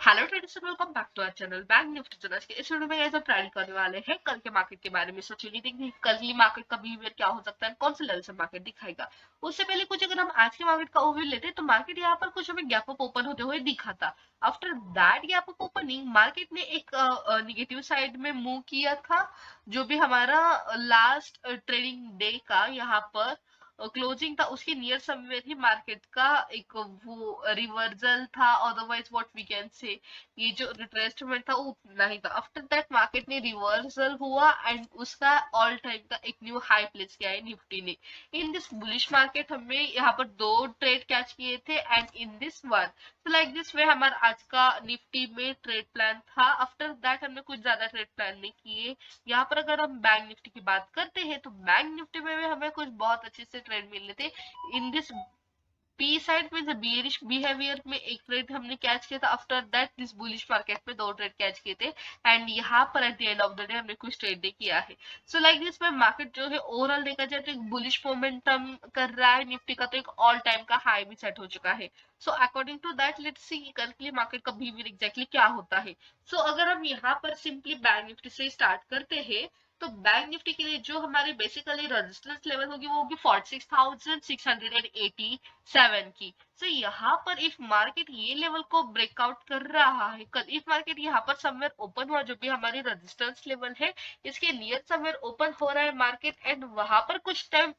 Hello traders, welcome back to our channel bank Nifty. तो आज के इस वीडियो में ऐसा हम प्लान करने वाले हैं कल के मार्केट के बारे में। सोचिए देखिए कल की मार्केट का बिहेवियर क्या हो सकता है, कौन से लेवल से मार्केट दिखाएगा। उससे पहले कुछ अगर हम आज के मार्केट का ओवरव्यू लेते हैं तो मार्केट यहाँ पर कुछ हमें गैप अप ओपन होते हुए दिखा था। After that gap up opening market ने एक निगेटिव साइड में मूव किया था। जो भी हमारा लास्ट ट्रेडिंग डे का यहाँ पर क्लोजिंग था उसके नियर समवेयर ही मार्केट का एक वो रिवर्सल था। Otherwise what we can say ये जो रिट्रेसमेंट था वो उतना ही था। आफ्टर दैट मार्केट ने रिवर्सल हुआ एंड उसका ऑल टाइम का एक न्यू हाई प्लेस किया है निफ्टी ने। इन दिस बुलिश मार्केट हमें यहाँ पर दो ट्रेड कैच किए थे एंड इन दिस वन तो लाइक दिस वे हमारा आज का निफ्टी में ट्रेड प्लान था। आफ्टर दैट हमने कुछ ज्यादा ट्रेड प्लान नहीं किए। यहाँ पर अगर हम बैंक निफ्टी की बात करते हैं तो बैंक निफ्टी में भी हमें कुछ बहुत अच्छे से ट्रेड मिल रहे थे। इन दिस पी साइड में बियरिश बिहेवियर में एक ट्रेड हमने कैच किया था। After that this bullish market में दो ट्रेड कैच किए थे एंड यहाँ पर at the end of the day हमने कुछ ट्रेड नहीं किया है। सो लाइक दिस में मार्केट जो है ओवरऑल देखा जाए तो एक बुलिश मोमेंटम कर रहा है। निफ्टी का तो एक ऑल टाइम का हाई भी सेट हो चुका है। So according to that let's see कल के लिए मार्केट का बिहेवियर एग्जैक्टली क्या होता है। सो अगर हम यहाँ पर सिंपली बैंक निफ्टी से स्टार्ट करते हैं तो बैंक निफ्टी के लिए जो हमारी बेसिकली रेजिस्टेंस लेवल होगी वो होगी 46,687 की। सो यहाँ पर इफ मार्केट ये लेवल को ब्रेकआउट कर रहा है, कल इफ मार्केट यहाँ पर समवेयर ओपन हुआ जो भी हमारी रेजिस्टेंस लेवल है इसके नियर समवेयर ओपन हो रहा है मार्केट एंड वहां पर कुछ टाइम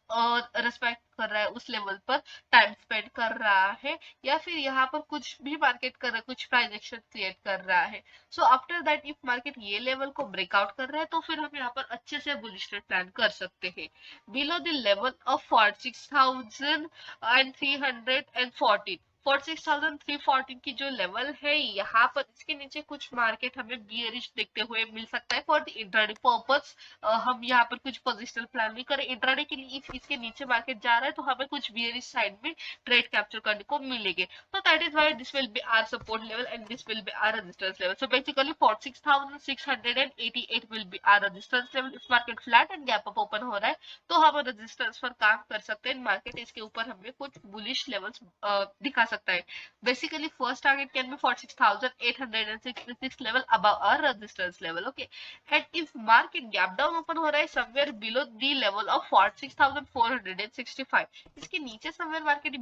रिस्पेक्ट कर रहा है, उस लेवल पर टाइम स्पेंड कर रहा है या फिर यहाँ पर कुछ भी मार्केट कर रहा है, कुछ प्राइस एक्शन क्रिएट कर रहा है। So after that if market ये लेवल को ब्रेकआउट कर रहा है तो फिर हम यहाँ पर अच्छे से बुलिश ट्रेड प्लान कर सकते हैं। बिलो द लेवल ऑफ 46,314 46,314 की जो लेवल है यहाँ पर इसके नीचे कुछ मार्केट हमें बियरिश देखते हुए मिल सकता है फॉर द इंट्राडे पर्पस। हम यहाँ पर कुछ पोजिशनल प्लान नहीं करें इंट्राडे के लिए। इफ इसके नीचे मार्केट जा रहा है तो हमें कुछ बियरिश साइड में ट्रेड कैप्चर करने को मिलेंगे। So that is why this will be our support level and this will be our resistance level. So basically 46,688 will be our resistance level. if market flat and gap up open हो रहा है तो हम resistance पर काम कर सकते हैं। मार्केट इसके ऊपर हमें कुछ बुलिश लेवल्स दिखा सकता है। Basically first target can be 46,866 level above our resistance level. Okay and if market gap down open हो रहा है somewhere below the level of 46,465 इसके नीचे समवेयर मार्केट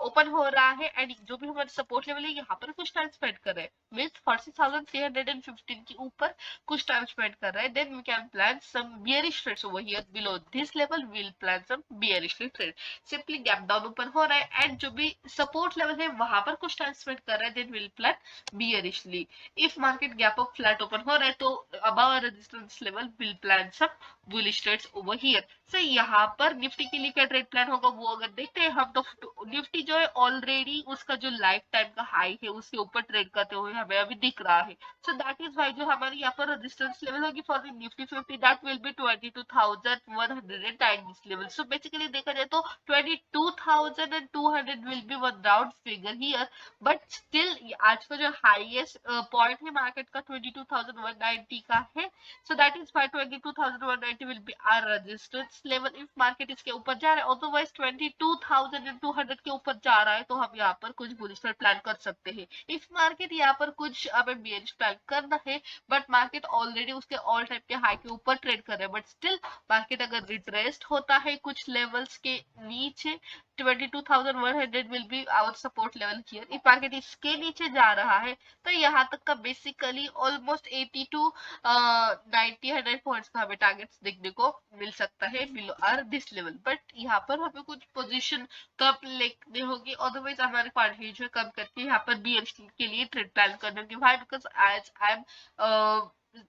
ओपन हो रहा है एंड जो भी हमारे सपोर्ट लेवल है यहाँ पर कुछ टाइम स्पेंड कर रहे हैं मीन्स 46,315 के ऊपर कुछ टाइम स्पेंड कर रहा है then we can plan some bearish trades over here below this level we will plan some bearish trade. Simply gap down open हो रहा है एंड जो भी सपोर्ट लेवल है वहां पर कुछ टाइम स्पेंड कर रहा है then will plan bearishly. If market gap up flat open हो रहा है तो above resistance level will plan some bullish trades over here. So यहाँ पर निफ्टी के लिए क्या ट्रेड प्लान होगा वो अगर देखते हैं हम तो निफ्टी जो है ऑलरेडी उसका जो लाइफ टाइम का हाई है उसके ऊपर ट्रेड करते हुए हमें अभी दिख रहा है। सो दैट इज वाई जो हमारी यहाँ पर रेजिस्टेंस लेवल होगी for the Nifty 50 that will be 22,109 this level. So basically देखा जाए तो 22,200 will B one round figure here but still आज का जो हाईएस्ट पॉइंट है मार्केट का 22,190 का है। So that is why 22,190 will be our resistance level if market इसके ऊपर जा रहा है। otherwise 22,200 के ऊपर जा रहा है तो हम यहाँ पर कुछ बुलिश प्लान कर सकते हैं। if market यहाँ पर कुछ हमें bearish प्लान करना है बट मार्केट ऑलरेडी उसके ऑल टाइम के हाई के ऊपर ट्रेड कर रहा है बट स्टिल मार्केट अगर रिट्रेस्ड होता है कुछ लेवल्स के नीचे 22,100 will be our support level here। if market इसके नीचे जा रहा है तो यहाँ तक का बेसिकली ऑलमोस्ट 80 टू 90-100 पॉइंट्स का हमें टारगेट्स देखने को मिल सकता है below our this level but यहाँ पर हमें कुछ पोजीशन कम लेनी होगी। अदरवाइज हमारे क्वांटिटी जो कम करके यहाँ पर बीएसटी के लिए ट्रेड प्लान करने होगी। Why because as I am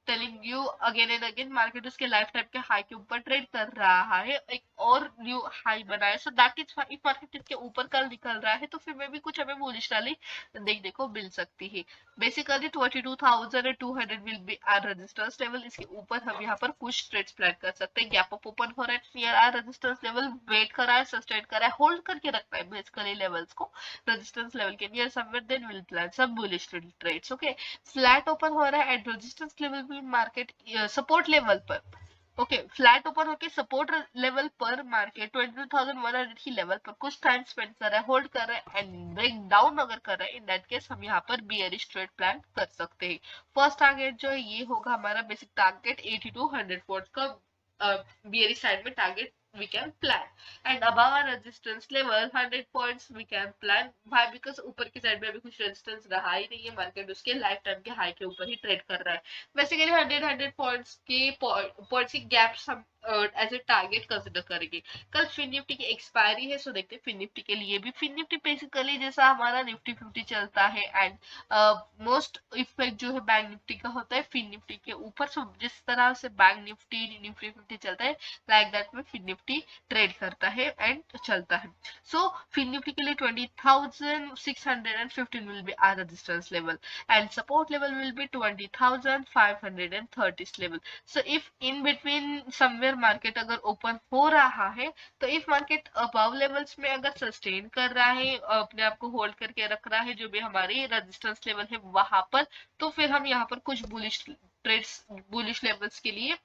telling you again and again market उसके लाइफ टाइम के हाई के ऊपर ट्रेड कर रहा है एक और न्यू हाई बनाया। So that is if market इसके ऊपर कल निकल रहा है तो फिर में भी कुछ हमें बुलिश रैली देखने को मिल सकती है। Basically 22,200 will be our resistance level. इसके ऊपर हम यहाँ पर कुछ ट्रेड्स प्लान कर सकते हैं। गैप अप ओपन हो रहा है near our resistance level wait कर रहा है सस्टेन कर रहा है होल्ड करके रखता है बेसिकली लेवल्स को रेजिस्टेंस लेवल के near somewhere then will plan some bullish trades. Okay flat open हो रहा है एट रेजिस्टेंस लेवल भी मार्केट सपोर्ट लेवल पर ओके, फ्लैट ओपन होके सपोर्ट लेवल पर मार्केट 22,100 की लेवल पर कुछ टाइम स्पेंड कर रहा है, होल्ड कर रहा है एंड ब्रेक डाउन अगर कर रहा है, इन दैट केस हम यहाँ पर बियरिश ट्रेड प्लान कर सकते हैं। फर्स्ट टारगेट जो है ये होगा हमारा बेसिक टारगेट 80 to 100 पॉइंट का, बियरिश साइड में target we can plan, and above our resistance level 100 points we can plan. why? Because ऊपर की साइड में अभी कुछ रेजिस्टेंस रहा ही नहीं है, मार्केट उसके लाइफ टाइम के हाई के ऊपर ही ट्रेड कर रहा है। बेसिकली 100 पॉइंट्स के पॉइंट्स की गैप्स हम एज ए टारगेट कंसिडर करेंगे। कल फिन निफ्टी की एक्सपायरी है, सो देखते हैं फिन निफ्टी के लिए भी। फिन निफ्टी बेसिकली जैसा हमारा निफ्टी 50 चलता है एंड मोस्ट इफेक्ट जो है बैंक निफ्टी का होता है फिन निफ्टी के ऊपर। सो जिस तरह से बैंक निफ्टी निफ्टी 50 चलता है, लाइक दैट में फिन निफ्टी ट्रेड करता है एंड चलता है। सो फिन निफ्टी के लिए 20,615 will be our resistance level and support level will be 20,530 level. So if in between somewhere market अगर open हो रहा है, तो if market above levels में अगर sustain कर रहा है, अपने आप को hold करके रख रहा है जो भी हमारी resistance level है वहां पर, तो फिर हम यहाँ पर कुछ bullish ट्रेड्स बुलिश लेवल्स के लिए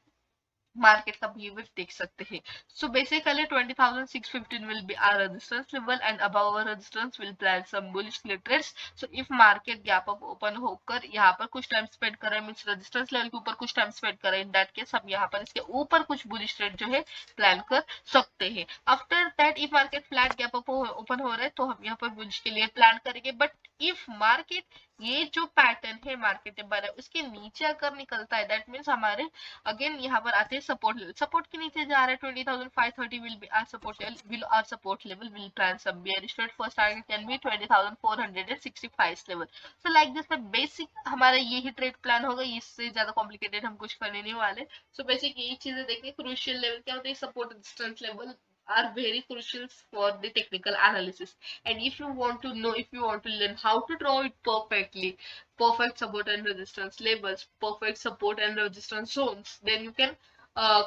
मार्केट का बिहेवियर देख सकते हैं। So basically 20,615 will be our resistance level and above our resistance will plan some bullish trades. So if market gap up open होकर यहाँ पर कुछ टाइम स्पेंड कर रहा है, मींस रेजिस्टेंस लेवल के ऊपर कुछ टाइम स्पेंड कर रहा है, इन दैट केस हम यहाँ पर इसके ऊपर कुछ बुलिश ट्रेड जो है प्लान कर सकते हैं। After that if market flat gap up open हो रहा है तो हम यहाँ पर बुलिश के लिए प्लान करेंगे। बट इफ मार्केट ये जो पैटर्न है मार्केट में बना उसके नीचे अगर निकलता है, दैट मीन्स हमारे अगेन यहाँ पर आते हैं सपोर्ट लेवल। सपोर्ट के नीचे जा रहा है 20,530 will be our support level, will our support level will plan some bearish trade. First target can be 20,465 level. So like this में बेसिक हमारा ये ही ट्रेड प्लान होगा, इससे ज्यादा कॉम्प्लिकेटेड हम कुछ करने नहीं वाले। सो बेसिक यही चीजें देखिए, क्रूशियल लेवल क्या होता है, support distance level are very crucial for the technical analysis. And if you want to know, if you want to learn how to draw it perfectly, perfect support and resistance labels, perfect support and resistance zones, then you can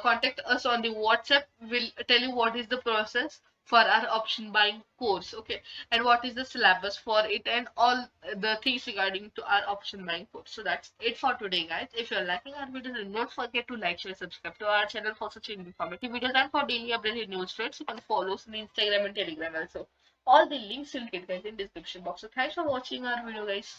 contact us on the WhatsApp. We'll tell you what is the process for our option buying course, okay, and what is the syllabus for it and all the things regarding to our option buying course. So that's it for today, guys. If you're liking our videos, do not forget to like, share, subscribe to our channel for such informative videos and for daily updated news trades. You can follow us on Instagram and Telegram also. All the links will get guys in description box. So thanks for watching our video, guys.